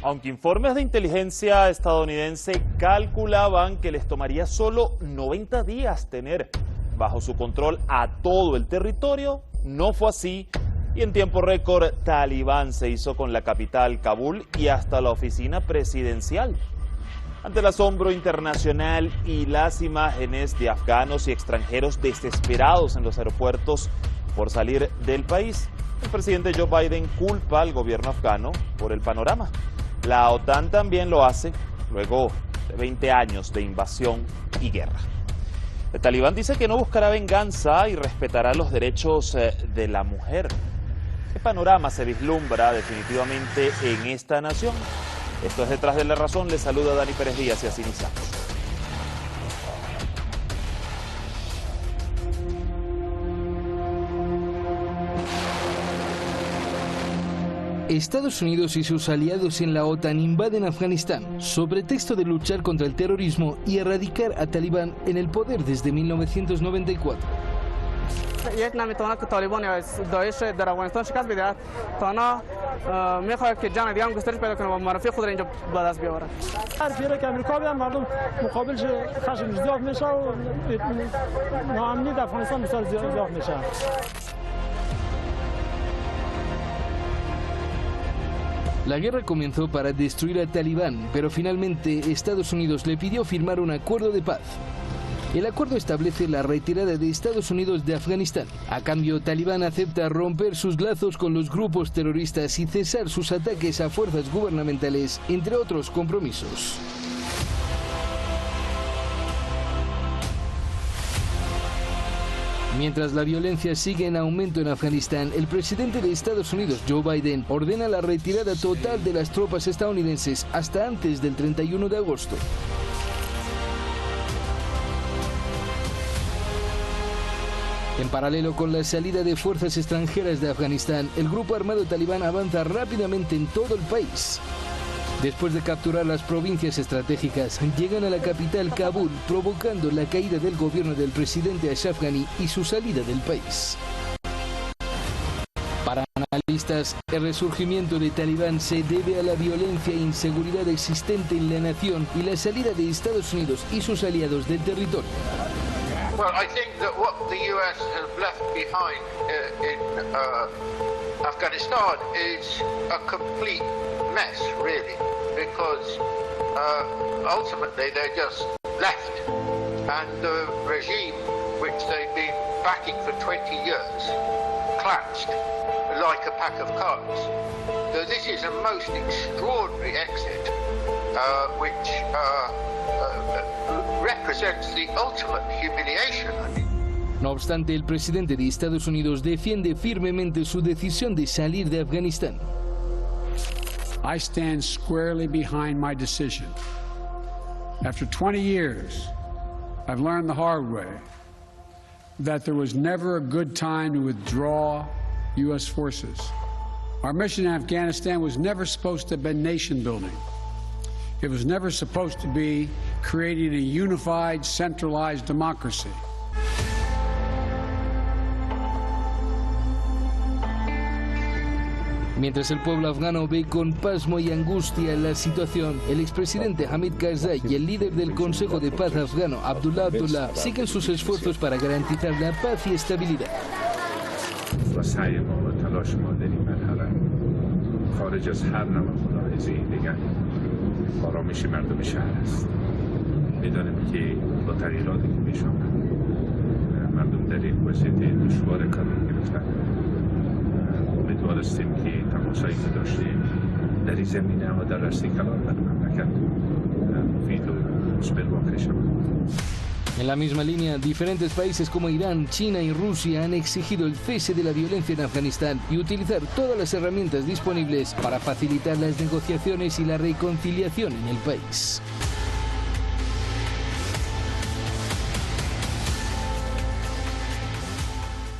Aunque informes de inteligencia estadounidense calculaban que les tomaría solo 90 días tener bajo su control a todo el territorio, no fue así y en tiempo récord Talibán se hizo con la capital Kabul y hasta la oficina presidencial. Ante el asombro internacional y las imágenes de afganos y extranjeros desesperados en los aeropuertos por salir del país, el presidente Joe Biden culpa al gobierno afgano por el panorama. La OTAN también lo hace luego de 20 años de invasión y guerra. El Talibán dice que no buscará venganza y respetará los derechos de la mujer. ¿Qué panorama se vislumbra definitivamente en esta nación? Esto es Detrás de la Razón. Les saluda Dani Pérez Díaz y así iniciamos. Estados Unidos y sus aliados en la OTAN invaden Afganistán, sobre pretexto de luchar contra el terrorismo y erradicar a Talibán en el poder desde 1994. یک نمیتونه که طالبان یا داعش در افغانستان شکست بده تا میخواد که جنگ دیگه هم گسترش پیدا کنه و منافع خود را اینجا به دست بیاره. هر فیره که امریکا بیان مردم مقابل خشم زیاد میشه و ناامنی در افغانستان بسیار زیاد میشه. La guerra comenzó para destruir a Talibán, pero finalmente Estados Unidos le pidió firmar un acuerdo de paz. El acuerdo establece la retirada de Estados Unidos de Afganistán. A cambio, Talibán acepta romper sus lazos con los grupos terroristas y cesar sus ataques a fuerzas gubernamentales, entre otros compromisos. Mientras la violencia sigue en aumento en Afganistán, el presidente de Estados Unidos, Joe Biden, ordena la retirada total de las tropas estadounidenses hasta antes del 31 de agosto. En paralelo con la salida de fuerzas extranjeras de Afganistán, el grupo armado talibán avanza rápidamente en todo el país. Después de capturar las provincias estratégicas, llegan a la capital Kabul, provocando la caída del gobierno del presidente Ashraf Ghani y su salida del país. Para analistas, el resurgimiento de Talibán se debe a la violencia e inseguridad existente en la nación y la salida de Estados Unidos y sus aliados del territorio. Well, I think that what the US has left behind in Afghanistan is a complete mess, really, because ultimately they're just left, and the regime which they've been backing for 20 years collapsed like a pack of cards. So this is a most extraordinary exit, which represents the ultimate humiliation. No obstante, el presidente de Estados Unidos defiende firmemente su decisión de salir de Afganistán. I stand squarely behind my decision. After 20 years, I've learned the hard way that there was never a good time to withdraw U.S. forces. Our mission in Afghanistan was never supposed to have been nation building. It was never supposed to be creating a unified, centralized democracy. Mientras el pueblo afgano ve con pasmo y angustia la situación, el expresidente Hamid Karzai y el líder del Consejo de Paz afgano, Abdullah Abdullah, siguen sus esfuerzos para garantizar la paz y estabilidad. آرامش مردم شهر است. می‌دانیم که با تغییراتی که پیش آمد مردم در یک وضعیت دشوار قرار گرفتند. امیدوارستیم که تماسایی که داشتیم در این زمینه و در راستی کلان در مملکت مفید و مثمر واقع شود. En la misma línea, diferentes países como Irán, China y Rusia han exigido el cese de la violencia en Afganistán y utilizar todas las herramientas disponibles para facilitar las negociaciones y la reconciliación en el país.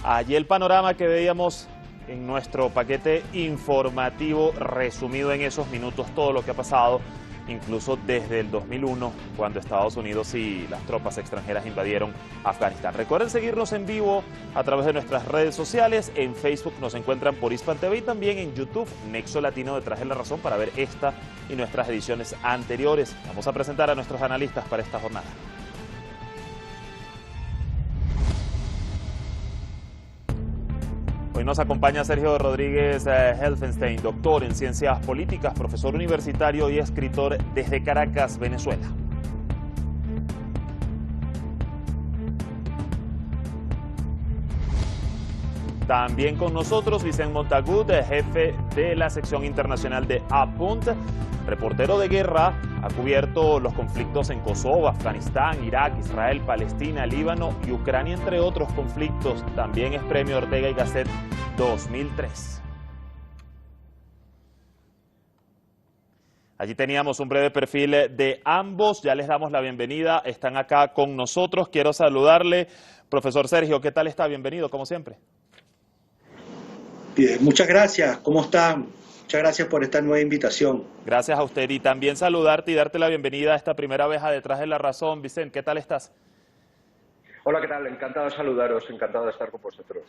Allí el panorama que veíamos en nuestro paquete informativo resumido en esos minutos, todo lo que ha pasado incluso desde el 2001, cuando Estados Unidos y las tropas extranjeras invadieron Afganistán. Recuerden seguirnos en vivo a través de nuestras redes sociales. En Facebook nos encuentran por Hispan TV y también en YouTube, Nexo Latino Detrás de la Razón, para ver esta y nuestras ediciones anteriores. Vamos a presentar a nuestros analistas para esta jornada. Hoy nos acompaña Sergio Rodríguez Helfenstein, doctor en Ciencias Políticas, profesor universitario y escritor desde Caracas, Venezuela. También con nosotros Vicente Montagut, jefe de la sección internacional de Apunt, reportero de guerra, ha cubierto los conflictos en Kosovo, Afganistán, Irak, Israel, Palestina, Líbano y Ucrania, entre otros conflictos. También es Premio Ortega y Gasset 2003. Allí teníamos un breve perfil de ambos, ya les damos la bienvenida, están acá con nosotros. Quiero saludarle, profesor Sergio, ¿qué tal está? Bienvenido, como siempre. Bien, muchas gracias, ¿cómo están? Muchas gracias por esta nueva invitación. Gracias a usted y también saludarte y darte la bienvenida a esta primera vez a Detrás de la Razón. Vicente, ¿qué tal estás? Hola, ¿qué tal? Encantado de saludaros, encantado de estar con vosotros.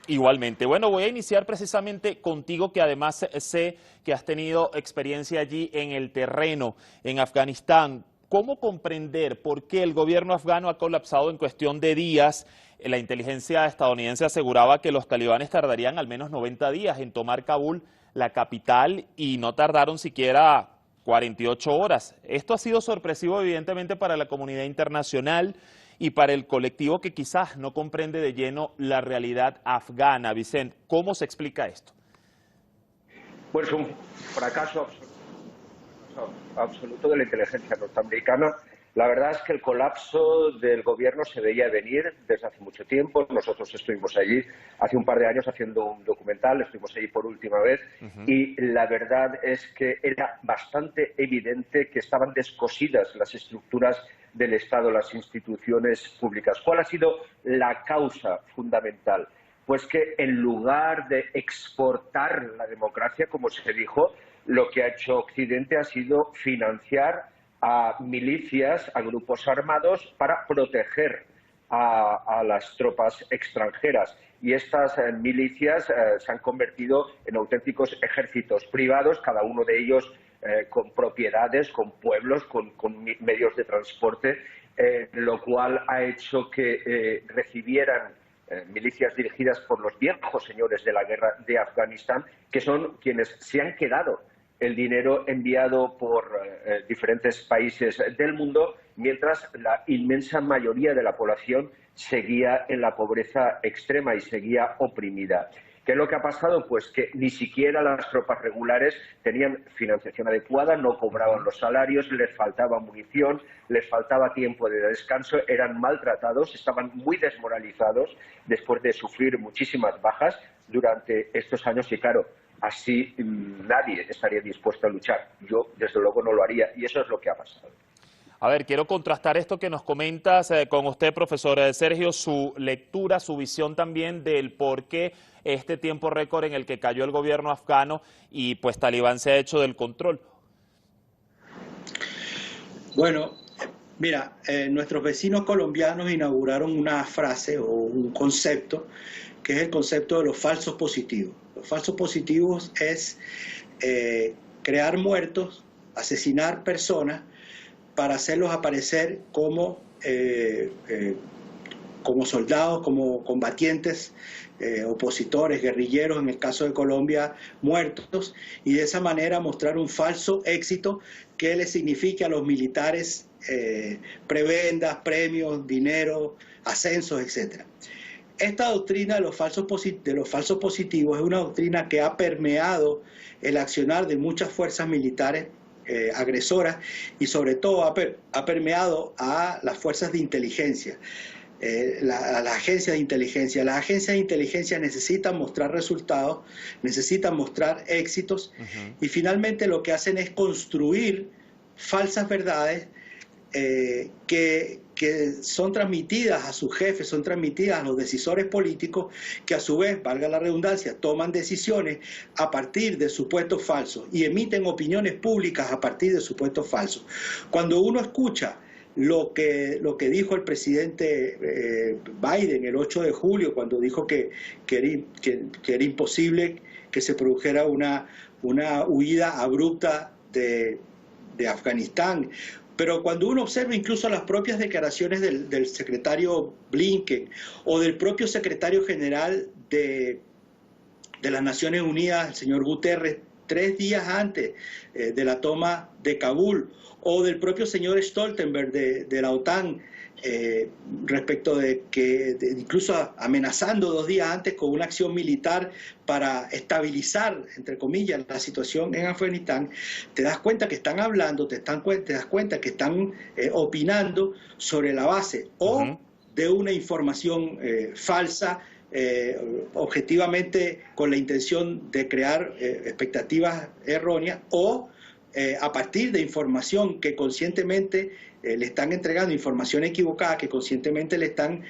Igualmente. Bueno, voy a iniciar precisamente contigo, que además sé que has tenido experiencia allí en el terreno, en Afganistán. ¿Cómo comprender por qué el gobierno afgano ha colapsado en cuestión de días? La inteligencia estadounidense aseguraba que los talibanes tardarían al menos 90 días en tomar Kabul, la capital, y no tardaron siquiera 48 horas. Esto ha sido sorpresivo evidentemente para la comunidad internacional y para el colectivo que quizás no comprende de lleno la realidad afgana. Vicente, ¿cómo se explica esto? Pues un fracaso absoluto de la inteligencia norteamericana. La verdad es que el colapso del gobierno se veía venir desde hace mucho tiempo. Nosotros estuvimos allí hace un par de años haciendo un documental, estuvimos allí por última vez, y la verdad es que era bastante evidente que estaban descosidas las estructuras del Estado, las instituciones públicas. ¿Cuál ha sido la causa fundamental? Pues que en lugar de exportar la democracia, como se dijo, lo que ha hecho Occidente ha sido financiar a milicias, a grupos armados, para proteger a las tropas extranjeras. Y estas milicias se han convertido en auténticos ejércitos privados, cada uno de ellos con propiedades, con pueblos, con medios de transporte, lo cual ha hecho que recibieran milicias dirigidas por los viejos señores de la guerra de Afganistán, que son quienes se han quedado el dinero enviado por diferentes países del mundo, mientras la inmensa mayoría de la población seguía en la pobreza extrema y seguía oprimida. ¿Qué es lo que ha pasado? Pues que ni siquiera las tropas regulares tenían financiación adecuada, no cobraban los salarios, les faltaba munición, les faltaba tiempo de descanso, eran maltratados, estaban muy desmoralizados después de sufrir muchísimas bajas durante estos años y, claro, así nadie estaría dispuesto a luchar. Yo, desde luego, no lo haría, y eso es lo que ha pasado. A ver, quiero contrastar esto que nos comentas con usted, profesor Sergio, su lectura, su visión también del por qué este tiempo récord en el que cayó el gobierno afgano y pues Talibán se ha hecho del control. Bueno, mira, nuestros vecinos colombianos inauguraron una frase o un concepto que es el concepto de los falsos positivos. Los falsos positivos es crear muertos, asesinar personas para hacerlos aparecer como soldados, como combatientes, opositores, guerrilleros, en el caso de Colombia, muertos, y de esa manera mostrar un falso éxito que les signifique a los militares prebendas, premios, dinero, ascensos, etc. Esta doctrina de los falsos positivos es una doctrina que ha permeado el accionar de muchas fuerzas militares agresoras y sobre todo ha permeado a las fuerzas de inteligencia, a las agencias de inteligencia. Las agencias de inteligencia necesitan mostrar resultados, necesitan mostrar éxitos y finalmente lo que hacen es construir falsas verdades que que son transmitidas a sus jefes, son transmitidas a los decisores políticos, que a su vez, valga la redundancia, toman decisiones a partir de supuestos falsos y emiten opiniones públicas a partir de supuestos falsos. Cuando uno escucha lo que dijo el presidente Biden el 8 de julio, cuando dijo que era imposible que se produjera una huida abrupta de Afganistán. Pero cuando uno observa incluso las propias declaraciones del secretario Blinken o del propio secretario general de las Naciones Unidas, el señor Guterres, 3 días antes de la toma de Kabul, o del propio señor Stoltenberg de la OTAN, respecto de que incluso amenazando 2 días antes con una acción militar para estabilizar, entre comillas, la situación en Afganistán, te das cuenta que están hablando, te das cuenta que están opinando sobre la base o de una información falsa, objetivamente con la intención de crear expectativas erróneas, o a partir de información que conscientemente le están entregando, información equivocada que conscientemente le están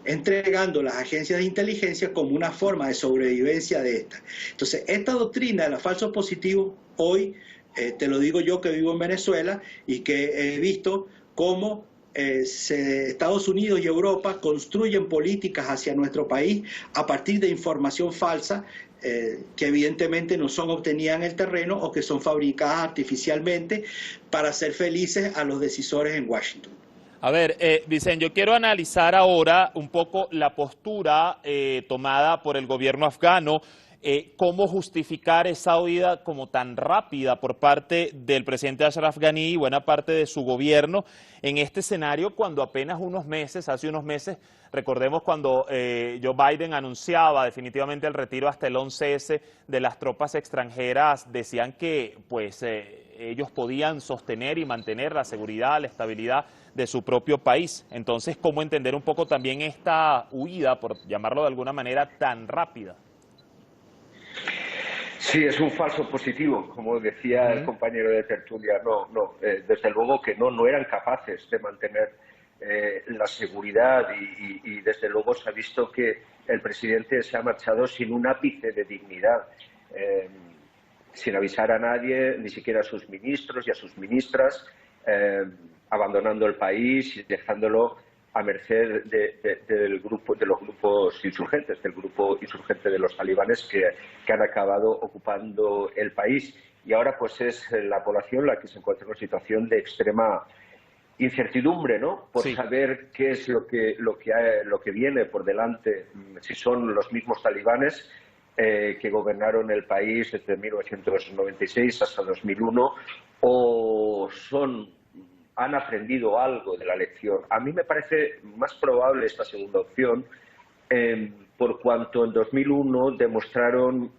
entregando las agencias de inteligencia como una forma de sobrevivencia de esta. Entonces, esta doctrina de los falsos positivos, hoy, te lo digo yo que vivo en Venezuela y que he visto cómo Estados Unidos y Europa construyen políticas hacia nuestro país a partir de información falsa, que evidentemente no son obtenidas en el terreno o que son fabricadas artificialmente para hacer felices a los decisores en Washington. A ver, Vicente, yo quiero analizar ahora un poco la postura tomada por el gobierno afgano, cómo justificar esa huida como tan rápida por parte del presidente Ashraf Ghani y buena parte de su gobierno en este escenario, cuando apenas hace unos meses, recordemos cuando Joe Biden anunciaba definitivamente el retiro hasta el 11S de las tropas extranjeras, decían que pues ellos podían sostener y mantener la seguridad, la estabilidad de su propio país. Entonces, ¿cómo entender un poco también esta huida, por llamarlo de alguna manera, tan rápida? Sí, es un falso positivo, como decía el compañero de tertulia. Desde luego que no eran capaces de mantener la seguridad y desde luego se ha visto que el presidente se ha marchado sin un ápice de dignidad, sin avisar a nadie, ni siquiera a sus ministros y a sus ministras, abandonando el país y dejándolo a merced de los grupos insurgentes, del grupo insurgente de los talibanes que han acabado ocupando el país. Y ahora pues es la población la que se encuentra en una situación de extrema incertidumbre, ¿no? Por saber qué es lo que viene por delante, si son los mismos talibanes que gobernaron el país desde 1996 hasta 2001 o han aprendido algo de la lección. A mí me parece más probable esta segunda opción, por cuanto en 2001 demostraron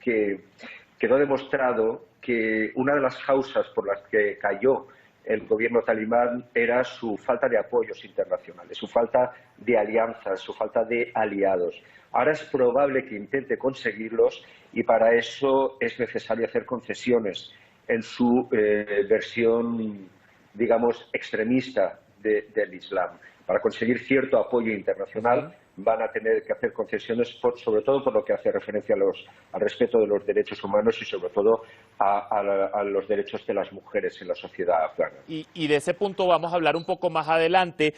quedó demostrado que una de las causas por las que cayó el gobierno talibán era su falta de apoyos internacionales, su falta de alianzas, su falta de aliados. Ahora es probable que intente conseguirlos y para eso es necesario hacer concesiones en su versión, digamos, extremista del Islam. Para conseguir cierto apoyo internacional van a tener que hacer concesiones, sobre todo por lo que hace referencia al respeto de los derechos humanos y sobre todo a los derechos de las mujeres en la sociedad afgana. Y de ese punto vamos a hablar un poco más adelante.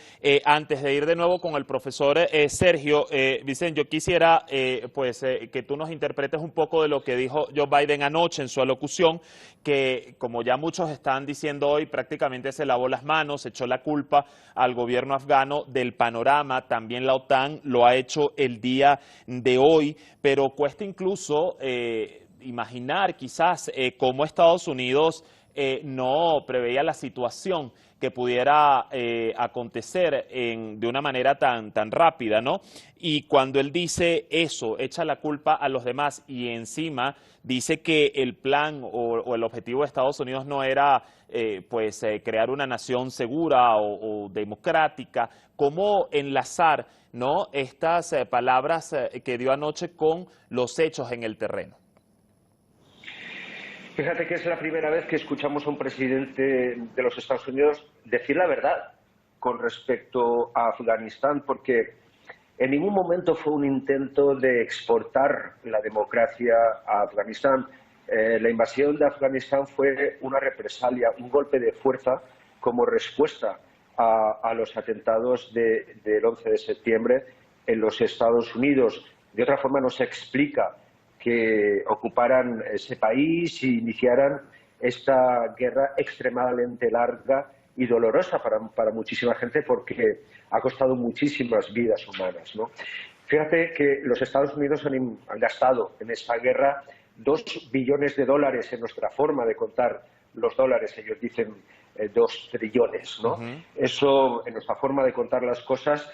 Antes de ir de nuevo con el profesor Sergio, Vicente, yo quisiera que tú nos interpretes un poco de lo que dijo Joe Biden anoche en su alocución, que como ya muchos están diciendo hoy, prácticamente se lavó las manos, echó la culpa al gobierno afgano del panorama, también la OTAN lo ha hecho el día de hoy, pero cuesta incluso imaginar quizás cómo Estados Unidos no preveía la situación que pudiera acontecer de una manera tan rápida, ¿no? Y cuando él dice eso, echa la culpa a los demás y encima dice que el plan o el objetivo de Estados Unidos no era crear una nación segura o democrática, ¿cómo enlazar, ¿no?, estas palabras que dio anoche con los hechos en el terreno? Fíjate que es la primera vez que escuchamos a un presidente de los Estados Unidos decir la verdad. con respecto a Afganistán, porque en ningún momento fue un intento de exportar la democracia a Afganistán. La invasión de Afganistán fue una represalia, un golpe de fuerza como respuesta a los atentados del 11 de septiembre en los Estados Unidos. De otra forma no se explica que ocuparan ese país y iniciaran esta guerra extremadamente larga y dolorosa para muchísima gente, porque ha costado muchísimas vidas humanas, ¿no? Fíjate que los Estados Unidos han gastado en esta guerra $2 billones en nuestra forma de contar los dólares. Ellos dicen 2 trillones, ¿no? Eso, en nuestra forma de contar las cosas,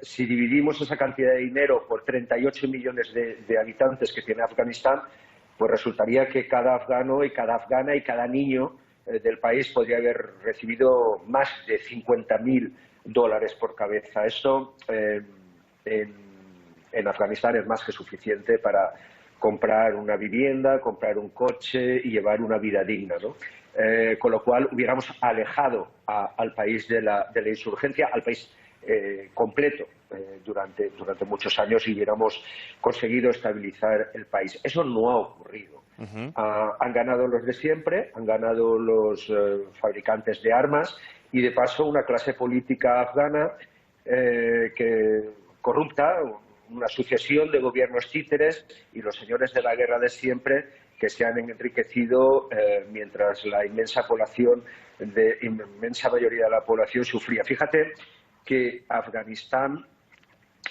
si dividimos esa cantidad de dinero por 38 millones de habitantes que tiene Afganistán, pues resultaría que cada afgano y cada afgana y cada niño del país podría haber recibido más de $50.000 por cabeza. Esto en Afganistán es más que suficiente para comprar una vivienda, comprar un coche y llevar una vida digna, ¿no? Con lo cual hubiéramos alejado al país de la insurgencia, al país completo durante muchos años, y hubiéramos conseguido estabilizar el país. Eso no ha ocurrido. Han ganado los de siempre, han ganado los fabricantes de armas y, de paso, una clase política afgana corrupta, una sucesión de gobiernos títeres y los señores de la guerra de siempre, que se han enriquecido mientras la inmensa mayoría de la población sufría. Fíjate que Afganistán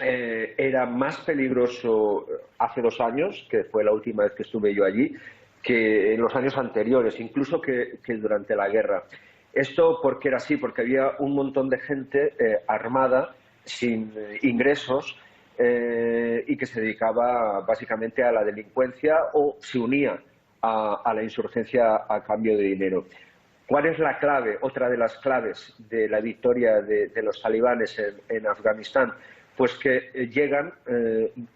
era más peligroso hace 2 años, que fue la última vez que estuve yo allí, que en los años anteriores, incluso que durante la guerra. Esto porque era así, porque había un montón de gente armada, sin ingresos, y que se dedicaba básicamente a la delincuencia o se unía a la insurgencia a cambio de dinero. ¿Cuál es la clave? Otra de las claves de la victoria de los talibanes en Afganistán, pues que llegan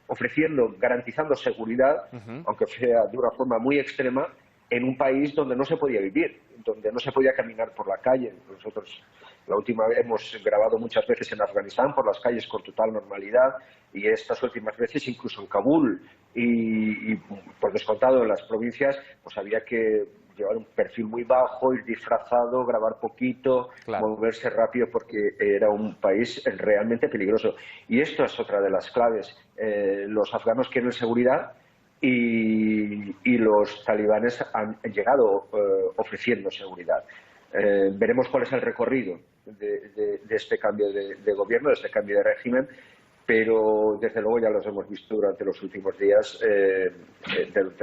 ofreciendo, garantizando seguridad, aunque sea de una forma muy extrema, en un país donde no se podía vivir, donde no se podía caminar por la calle. Nosotros la última vez hemos grabado muchas veces en Afganistán por las calles con total normalidad, y estas últimas veces incluso en Kabul y por descontado en las provincias, pues había que llevar un perfil muy bajo, ir disfrazado, grabar poquito, moverse rápido, porque era un país realmente peligroso. Y esto es otra de las claves. Los afganos quieren seguridad y los talibanes han llegado ofreciendo seguridad. Veremos cuál es el recorrido de este cambio de gobierno, de este cambio de régimen, pero desde luego ya los hemos visto durante los últimos días, de los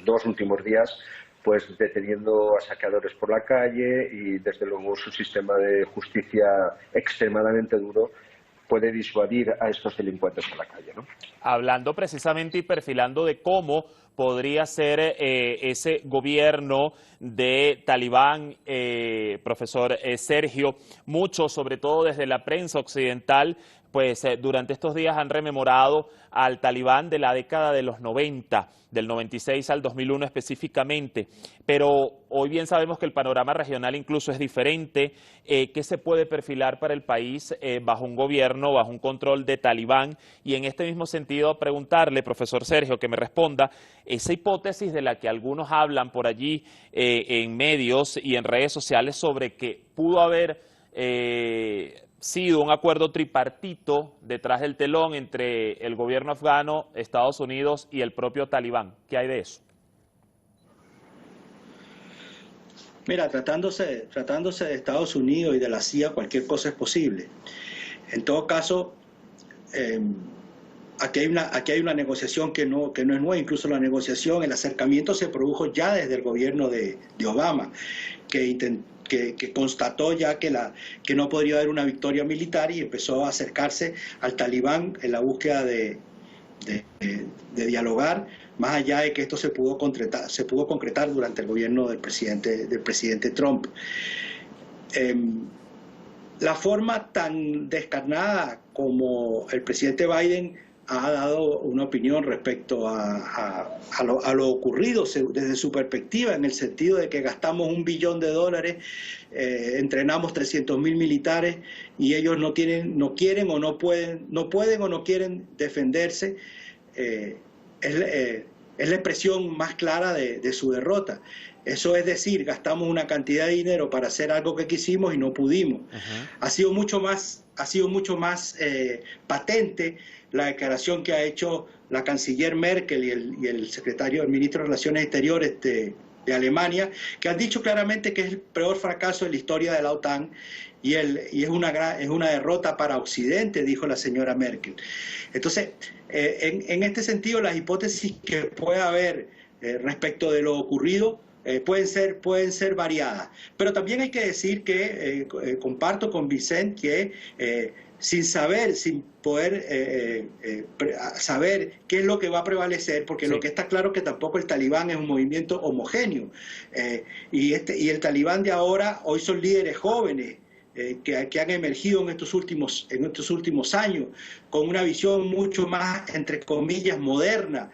dos últimos días, pues deteniendo a saqueadores por la calle, y desde luego su sistema de justicia extremadamente duro puede disuadir a estos delincuentes en la calle, ¿no? Hablando precisamente y perfilando de cómo podría ser ese gobierno de Talibán, profesor Sergio, muchos, sobre todo desde la prensa occidental, pues durante estos días han rememorado al Talibán de la década de los 90, del 96 al 2001 específicamente, pero hoy bien sabemos que el panorama regional incluso es diferente. ¿Qué se puede perfilar para el país bajo un gobierno, bajo un control de Talibán? Y en este mismo sentido preguntarle, profesor Sergio, que me responda esa hipótesis de la que algunos hablan por allí en medios y en redes sociales sobre que pudo haber sido un acuerdo tripartito detrás del telón entre el gobierno afgano, Estados Unidos y el propio Talibán. ¿Qué hay de eso? Mira, tratándose de Estados Unidos y de la CIA, cualquier cosa es posible. En todo caso, aquí hay una negociación que no es nueva. Incluso la negociación, el acercamiento se produjo ya desde el gobierno de Obama, que constató ya que no podría haber una victoria militar, y empezó a acercarse al Talibán en la búsqueda de dialogar, más allá de que esto se pudo concretar durante el gobierno del presidente Trump. La forma tan descarnada como el presidente Biden ha dado una opinión respecto a lo ocurrido desde su perspectiva, en el sentido de que gastamos $1 billón, entrenamos 300.000 militares y ellos no quieren o no quieren defenderse. Es la expresión más clara de su derrota. Eso es decir, gastamos una cantidad de dinero para hacer algo que quisimos y no pudimos. Ha sido mucho más patente la declaración que ha hecho la canciller Merkel y el ministro de Relaciones Exteriores de Alemania, que han dicho claramente que es el peor fracaso de la historia de la OTAN y es una derrota para Occidente, dijo la señora Merkel. Entonces, en este sentido, las hipótesis que puede haber respecto de lo ocurrido pueden ser variadas. Pero también hay que decir que comparto con Vicente que sin poder saber qué es lo que va a prevalecer, porque lo que está claro es que tampoco el talibán es un movimiento homogéneo. Y el talibán de ahora, hoy son líderes jóvenes, que han emergido en estos últimos años, con una visión mucho más, entre comillas, moderna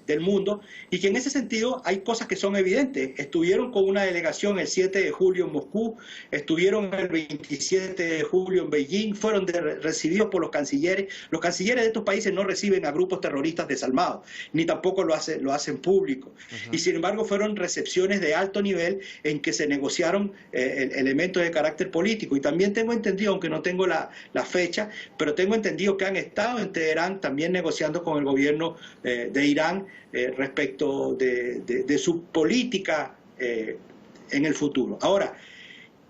del mundo, y que en ese sentido hay cosas que son evidentes. Estuvieron con una delegación el 7 de julio en Moscú, estuvieron el 27 de julio en Beijing, fueron recibidos por los cancilleres. Los cancilleres de estos países no reciben a grupos terroristas desarmados, ni tampoco lo hacen público. Y sin embargo fueron recepciones de alto nivel en que se negociaron elementos de carácter político. Y también tengo entendido, aunque no tengo la fecha, pero tengo entendido que han estado en Teherán también negociando con el gobierno de Irán respecto de su política en el futuro. Ahora,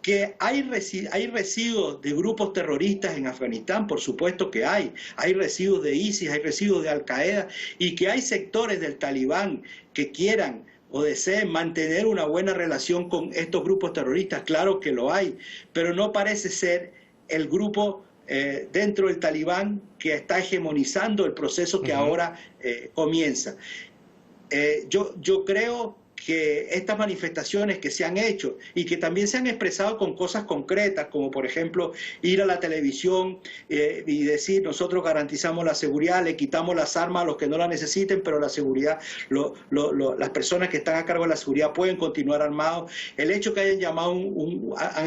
que hay residuos de grupos terroristas en Afganistán, por supuesto que hay residuos de ISIS, hay residuos de Al-Qaeda, y que hay sectores del talibán que quieran o deseen mantener una buena relación con estos grupos terroristas, claro que lo hay, pero no parece ser el grupo dentro del talibán que está hegemonizando el proceso que ahora comienza. Yo creo que estas manifestaciones que se han hecho y que también se han expresado con cosas concretas, como por ejemplo ir a la televisión y decir nosotros garantizamos la seguridad, le quitamos las armas a los que no la necesiten, pero la seguridad, las personas que están a cargo de la seguridad pueden continuar armados. El hecho que hayan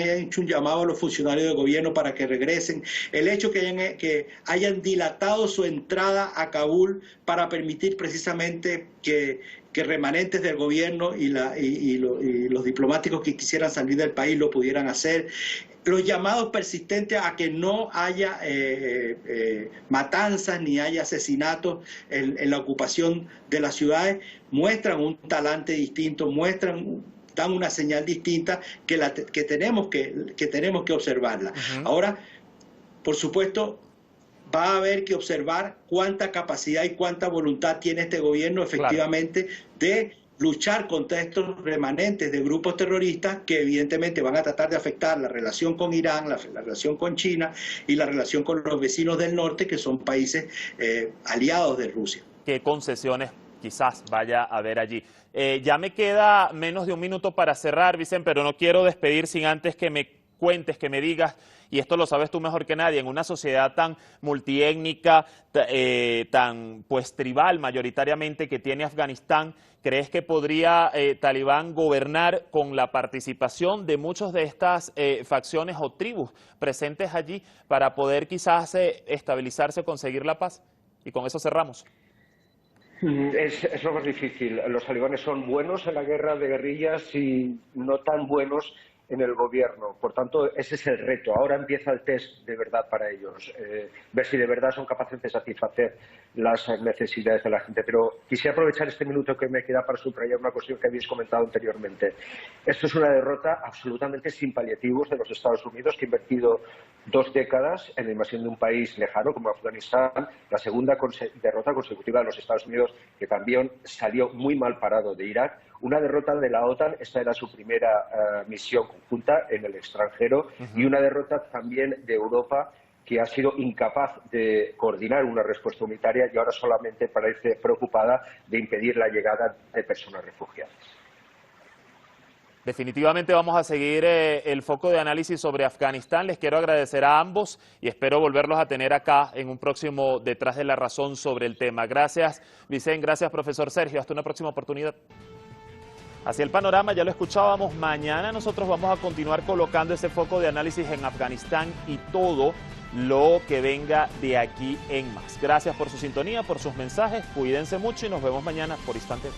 hecho un llamado a los funcionarios de gobierno para que regresen, el hecho que hayan dilatado su entrada a Kabul para permitir precisamente que remanentes del gobierno y los diplomáticos que quisieran salir del país lo pudieran hacer. Los llamados persistentes a que no haya matanzas ni haya asesinatos en la ocupación de las ciudades muestran un talante distinto, dan una señal distinta que tenemos que observarla. Ahora, por supuesto, va a haber que observar cuánta capacidad y cuánta voluntad tiene este gobierno efectivamente de luchar contra estos remanentes de grupos terroristas que evidentemente van a tratar de afectar la relación con Irán, la relación con China y la relación con los vecinos del norte, que son países aliados de Rusia. ¿Qué concesiones quizás vaya a haber allí? Ya me queda menos de un minuto para cerrar, Vicente, pero no quiero despedir sin antes que me cuentes, que me digas, y esto lo sabes tú mejor que nadie, en una sociedad tan multiétnica, tan pues tribal mayoritariamente que tiene Afganistán, ¿crees que podría Talibán gobernar con la participación de muchas de estas facciones o tribus presentes allí para poder quizás estabilizarse, conseguir la paz? Y con eso cerramos. Es lo más difícil. Los talibanes son buenos en la guerra de guerrillas y no tan buenos en el gobierno. Por tanto, ese es el reto. Ahora empieza el test de verdad para ellos. Ver si de verdad son capaces de satisfacer las necesidades de la gente. Pero quisiera aprovechar este minuto que me queda para subrayar una cuestión que habéis comentado anteriormente. Esto es una derrota absolutamente sin paliativos de los Estados Unidos, que ha invertido 2 décadas en la invasión de un país lejano como Afganistán, la segunda derrota consecutiva de los Estados Unidos, que también salió muy mal parado de Irak. Una derrota de la OTAN, esta era su primera misión conjunta en el extranjero, y una derrota también de Europa, que ha sido incapaz de coordinar una respuesta humanitaria y ahora solamente parece preocupada de impedir la llegada de personas refugiadas. Definitivamente vamos a seguir el foco de análisis sobre Afganistán. Les quiero agradecer a ambos y espero volverlos a tener acá en un próximo Detrás de la Razón sobre el tema. Gracias, Vicente. Gracias, profesor Sergio. Hasta una próxima oportunidad. Hacia el panorama, ya lo escuchábamos, mañana nosotros vamos a continuar colocando ese foco de análisis en Afganistán y todo lo que venga de aquí en más. Gracias por su sintonía, por sus mensajes, cuídense mucho y nos vemos mañana por Instante.